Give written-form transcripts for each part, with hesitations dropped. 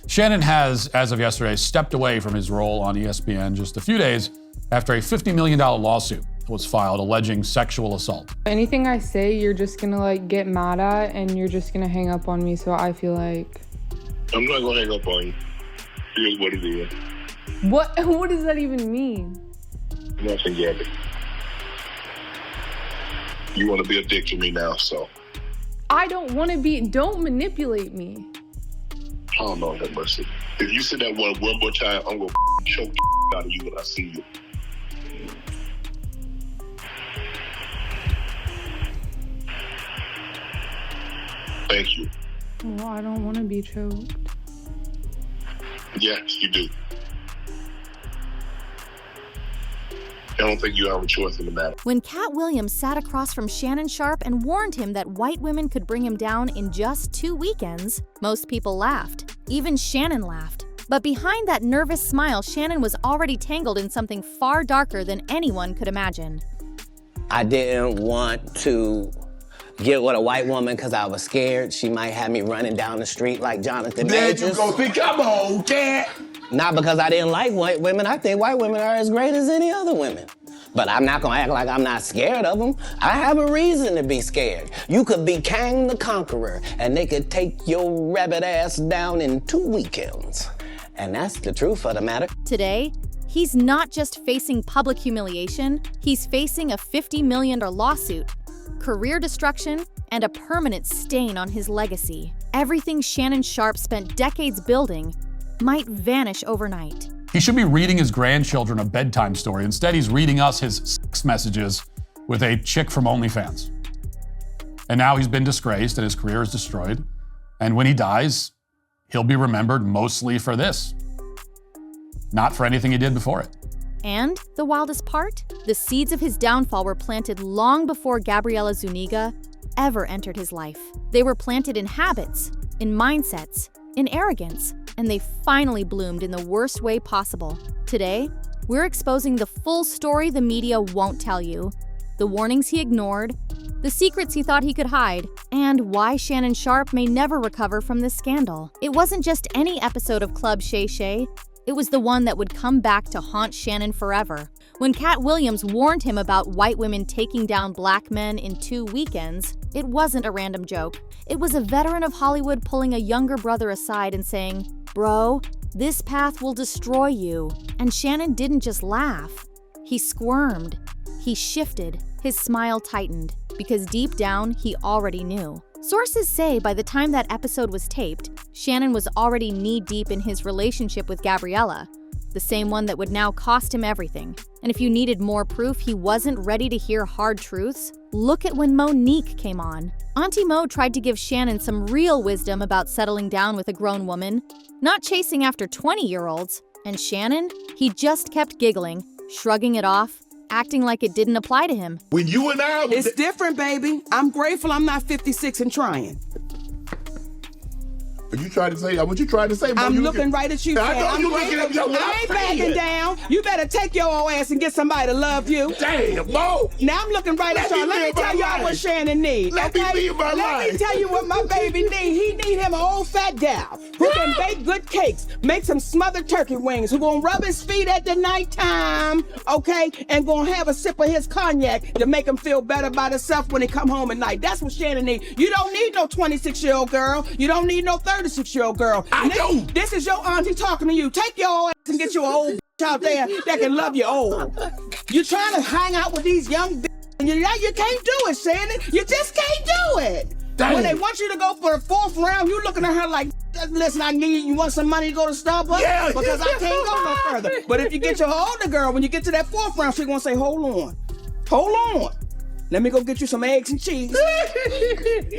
Shannon has, as of yesterday, stepped away from his role on ESPN just a few days after a $50 million lawsuit was filed alleging sexual assault. Anything I say, you're just gonna get mad at and you're just gonna hang up on me, so I feel like... I'm not gonna hang up on you. Here's what it is. What does that even mean? Nothing, Gabby. You want to be a dick to me now, so... I don't want to be... Don't manipulate me. Oh, Lord have mercy. If you say that one more time, I'm gonna choke the out of you when I see you. Thank you. Well, I don't want to be choked. Yes, you do. I don't think you have a choice in the matter. When Katt Williams sat across from Shannon Sharpe and warned him that white women could bring him down in just 2 weekends, most people laughed. Even Shannon laughed. But behind that nervous smile, Shannon was already tangled in something far darker than anyone could imagine. I didn't want to get with a white woman because I was scared she might have me running down the street like Jonathan Majors. There you go. See, come on, Katt. Not because I didn't like white women. I think white women are as great as any other women. But I'm not gonna act like I'm not scared of them. I have a reason to be scared. You could be Kang the Conqueror, and they could take your rabbit ass down in 2 weekends. And that's the truth of the matter. Today, he's not just facing public humiliation, he's facing a $50 million lawsuit, career destruction, and a permanent stain on his legacy. Everything Shannon Sharpe spent decades building might vanish overnight. He should be reading his grandchildren a bedtime story. Instead, he's reading us his sex messages with a chick from OnlyFans. And now he's been disgraced and his career is destroyed. And when he dies, he'll be remembered mostly for this, not for anything he did before it. And the wildest part? The seeds of his downfall were planted long before Gabriella Zuniga ever entered his life. They were planted in habits, in mindsets, in arrogance, and they finally bloomed in the worst way possible. Today, we're exposing the full story the media won't tell you, the warnings he ignored, the secrets he thought he could hide, and why Shannon Sharpe may never recover from this scandal. It wasn't just any episode of Club Shay Shay. It was the one that would come back to haunt Shannon forever. When Katt Williams warned him about white women taking down black men in 2 weekends, it wasn't a random joke. It was a veteran of Hollywood pulling a younger brother aside and saying, "Bro, this path will destroy you." And Shannon didn't just laugh. He squirmed. He shifted. His smile tightened. Because deep down, he already knew. Sources say by the time that episode was taped, Shannon was already knee-deep in his relationship with Gabriella, the same one that would now cost him everything. And if you needed more proof he wasn't ready to hear hard truths, look at when Monique came on. Auntie Mo tried to give Shannon some real wisdom about settling down with a grown woman, not chasing after 20-year-olds. And Shannon, he just kept giggling, shrugging it off, acting like it didn't apply to him. When you and I... It's different, baby. I'm grateful I'm not 56 and trying. What you trying to say? What you trying to say? Mo? I'm looking right at you. I know you looking at me. I ain't backing down. You better take your old ass and get somebody to love you. Damn, Mo. Now I'm looking right at y'all. Let me tell y'all what Shannon needs. Let me live my life. Let me tell you what my baby needs. He need him an old fat gal who can bake good cakes, make some smothered turkey wings, who gonna rub his feet at the nighttime, okay, and gonna have a sip of his cognac to make him feel better about himself when he come home at night. That's what Shannon needs. You don't need no 26-year-old girl. You don't need no 36-year-old girl. I do. This is your auntie talking to you. Take your old ass and get you an old out there that can love you old. You're trying to hang out with these young and you can't do it, Shannon. You just can't do it. Damn. When they want you to go for the 4th round, you looking at her like, listen, you want some money to go to Starbucks? Yeah. Because I can't go no further. But if you get your older girl, when you get to that 4th round, she's gonna say, hold on. Let me go get you some eggs and cheese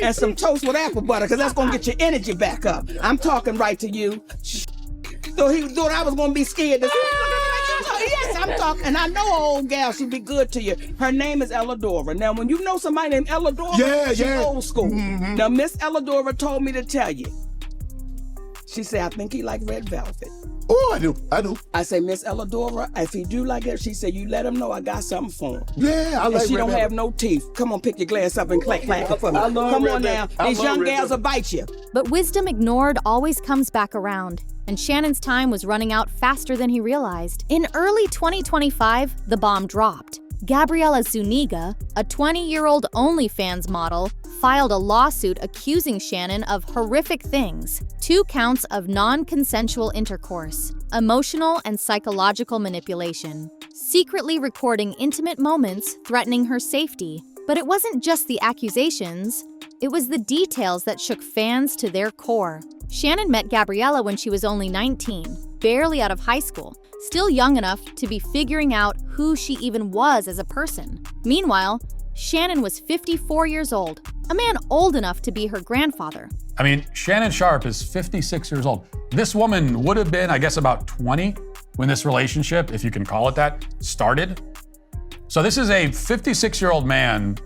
and some toast with apple butter, because that's going to get your energy back up. I'm talking right to you. So he thought I was going to be scared. Yes, I'm talking. And I know an old gal, she'd be good to you. Her name is Elladora. Now, when you know somebody named Elladora, she's old school. Mm-hmm. Now, Miss Elladora told me to tell you. She said, I think he like red velvet. Oh, I do. I say, Miss Elladora, if he do like that, she said, you let him know I got something for him. Yeah, I like and she red don't velvet. have no teeth. Come on, pick your glass up and clack it for me. I love Come red on now. velvet. These young gals will bite you. But wisdom ignored always comes back around. and Shannon's time was running out faster than he realized. In early 2025, the bomb dropped. Gabriella Zuniga, a 20-year-old OnlyFans model, filed a lawsuit accusing Shannon of horrific things: 2 counts of non-consensual intercourse, emotional and psychological manipulation, secretly recording intimate moments threatening her safety. But it wasn't just the accusations, it was the details that shook fans to their core. Shannon met Gabriella when she was only 19, barely out of high school, still young enough to be figuring out who she even was as a person. Meanwhile, Shannon was 54 years old, a man old enough to be her grandfather. I mean, Shannon Sharpe is 56 years old. This woman would have been, I guess, about 20 when this relationship, if you can call it that, started. So this is a 56-year-old man,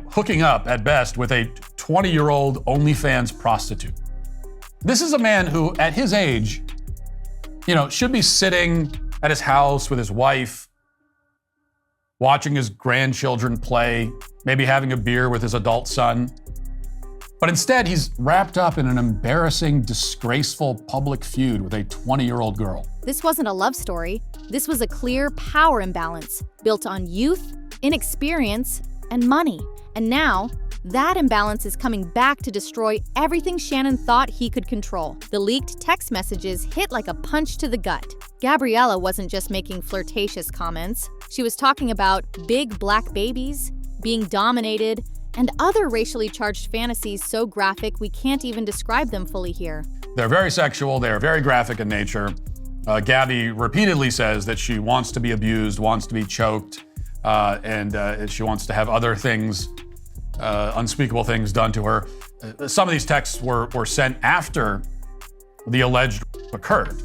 hooking up at best with a 20-year-old OnlyFans prostitute. This is a man who, at his age, should be sitting at his house with his wife, watching his grandchildren play, maybe having a beer with his adult son. But instead, he's wrapped up in an embarrassing, disgraceful public feud with a 20-year-old girl. This wasn't a love story. This was a clear power imbalance built on youth, inexperience, and money. And now, that imbalance is coming back to destroy everything Shannon thought he could control. The leaked text messages hit like a punch to the gut. Gabriella wasn't just making flirtatious comments. She was talking about big black babies, being dominated, and other racially charged fantasies so graphic we can't even describe them fully here. They're very sexual, they're very graphic in nature. Gabby repeatedly says that she wants to be abused, wants to be choked, and she wants to have other things, unspeakable things done to her. Some of these texts were sent after the alleged occurred.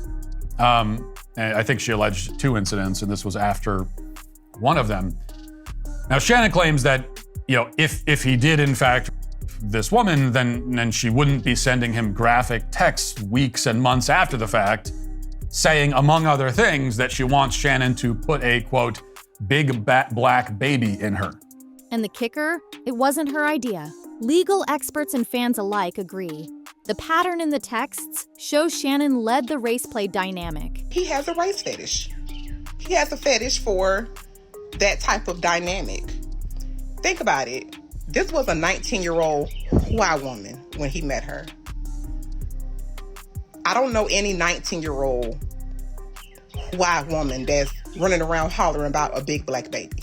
And I think she alleged 2 incidents, and this was after one of them. Now, Shannon claims that, if he did, in fact, this woman, then she wouldn't be sending him graphic texts weeks and months after the fact, saying, among other things, that she wants Shannon to put a, quote, big black baby in her. And the kicker? It wasn't her idea. Legal experts and fans alike agree. The pattern in the texts shows Shannon led the race play dynamic. He has a race fetish. He has a fetish for that type of dynamic. Think about it. This was a 19-year-old white woman when he met her. I don't know any 19-year-old white woman that's running around hollering about a big black baby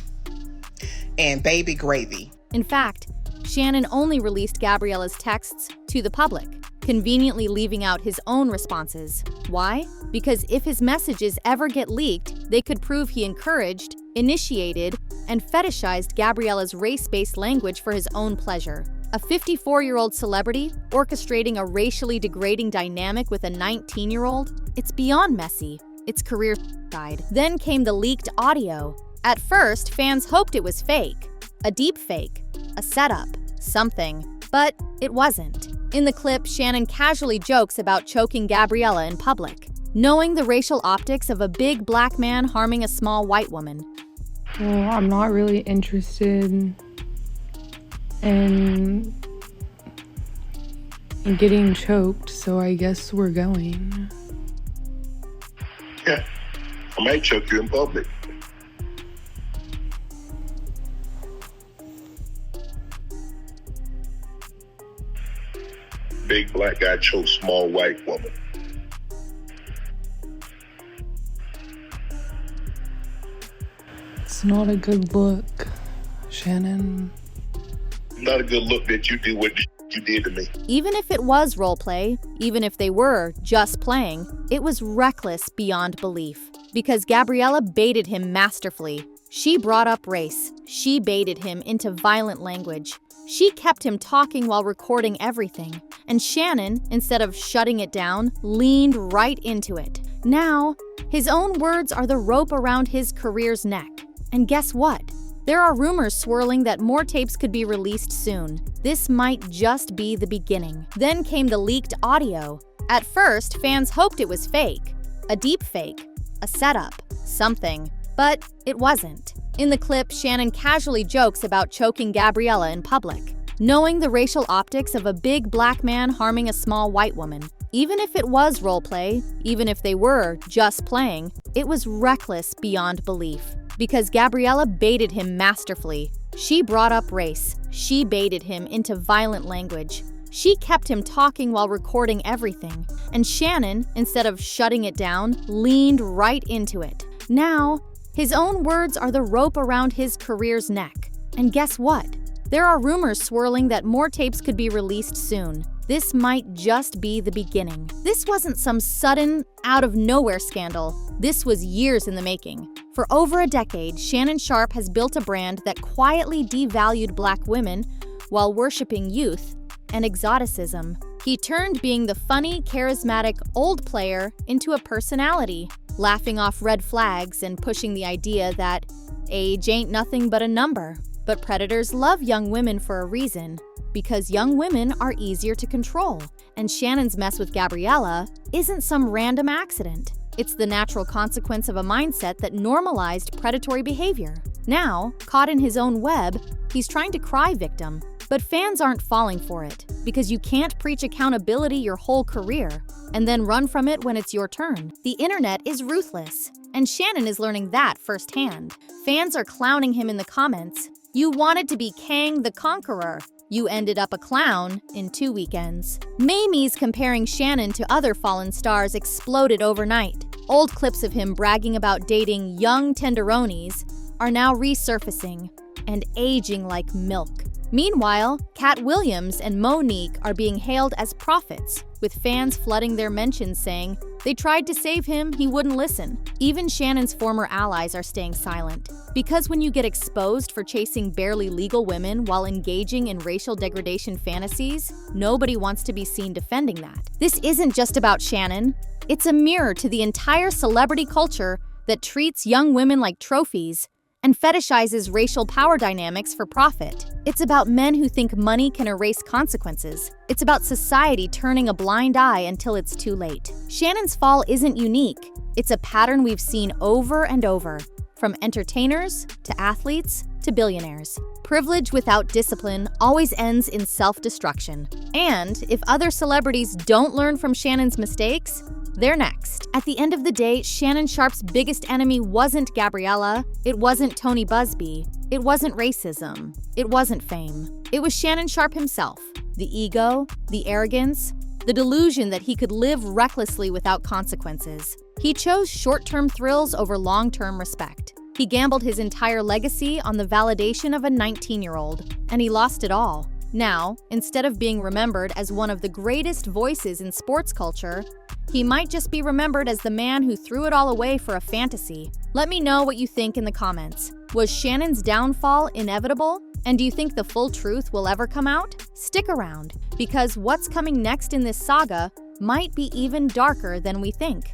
and baby gravy. In fact, Shannon only released Gabriella's texts to the public, conveniently leaving out his own responses. Why? Because if his messages ever get leaked, they could prove he encouraged, initiated, and fetishized Gabriella's race-based language for his own pleasure. A 54-year-old celebrity orchestrating a racially degrading dynamic with a 19-year-old? It's beyond messy. It's career side. Then came the leaked audio. At first, fans hoped it was fake. A deep fake. A setup. Something. But it wasn't. In the clip, Shannon casually jokes about choking Gabriella in public, knowing the racial optics of a big black man harming a small white woman. Well, I'm not really interested in getting choked, so I guess we're going. Yeah, I might choke you in public. Big black guy chokes small white woman. It's not a good look, Shannon. Not a good look that you did what you did to me. Even if it was role play, even if they were just playing, it was reckless beyond belief. Because Gabriella baited him masterfully. She brought up race. She baited him into violent language. She kept him talking while recording everything. And Shannon, instead of shutting it down, leaned right into it. Now, his own words are the rope around his career's neck. And guess what? There are rumors swirling that more tapes could be released soon. This might just be the beginning. Then came the leaked audio. At first, fans hoped it was fake. A deep fake. A setup. Something. But it wasn't. In the clip, Shannon casually jokes about choking Gabriella in public, knowing the racial optics of a big black man harming a small white woman. Even if it was role play, even if they were just playing, it was reckless beyond belief. Because Gabriella baited him masterfully. She brought up race. She baited him into violent language. She kept him talking while recording everything. And Shannon, instead of shutting it down, leaned right into it. Now, his own words are the rope around his career's neck. And guess what? There are rumors swirling that more tapes could be released soon. This might just be the beginning. This wasn't some sudden, out-of-nowhere scandal. This was years in the making. For over a decade, Shannon Sharpe has built a brand that quietly devalued black women while worshiping youth and exoticism. He turned being the funny, charismatic, old player into a personality, laughing off red flags and pushing the idea that age ain't nothing but a number. But predators love young women for a reason, because young women are easier to control. And Shannon's mess with Gabriella isn't some random accident. It's the natural consequence of a mindset that normalized predatory behavior. Now, caught in his own web, he's trying to cry victim. But fans aren't falling for it, because you can't preach accountability your whole career and then run from it when it's your turn. The internet is ruthless, and Shannon is learning that firsthand. Fans are clowning him in the comments. You wanted to be Kang the Conqueror. You ended up a clown in 2 weekends. Memes comparing Shannon to other fallen stars exploded overnight. Old clips of him bragging about dating young tenderonis are now resurfacing and aging like milk. Meanwhile, Katt Williams and Monique are being hailed as prophets, with fans flooding their mentions saying they tried to save him, he wouldn't listen. Even Shannon's former allies are staying silent. Because when you get exposed for chasing barely legal women while engaging in racial degradation fantasies, nobody wants to be seen defending that. This isn't just about Shannon. It's a mirror to the entire celebrity culture that treats young women like trophies and fetishizes racial power dynamics for profit. It's about men who think money can erase consequences. It's about society turning a blind eye until it's too late. Shannon's fall isn't unique. It's a pattern we've seen over and over, from entertainers to athletes to billionaires. Privilege without discipline always ends in self-destruction. And if other celebrities don't learn from Shannon's mistakes, they're next. At the end of the day, Shannon Sharpe's biggest enemy wasn't Gabriella. It wasn't Tony Busby. It wasn't racism. It wasn't fame. It was Shannon Sharpe himself. The ego, the arrogance, the delusion that he could live recklessly without consequences. He chose short-term thrills over long-term respect. He gambled his entire legacy on the validation of a 19-year-old, and he lost it all. Now, instead of being remembered as one of the greatest voices in sports culture, he might just be remembered as the man who threw it all away for a fantasy. Let me know what you think in the comments. Was Shannon's downfall inevitable? And do you think the full truth will ever come out? Stick around, because what's coming next in this saga might be even darker than we think.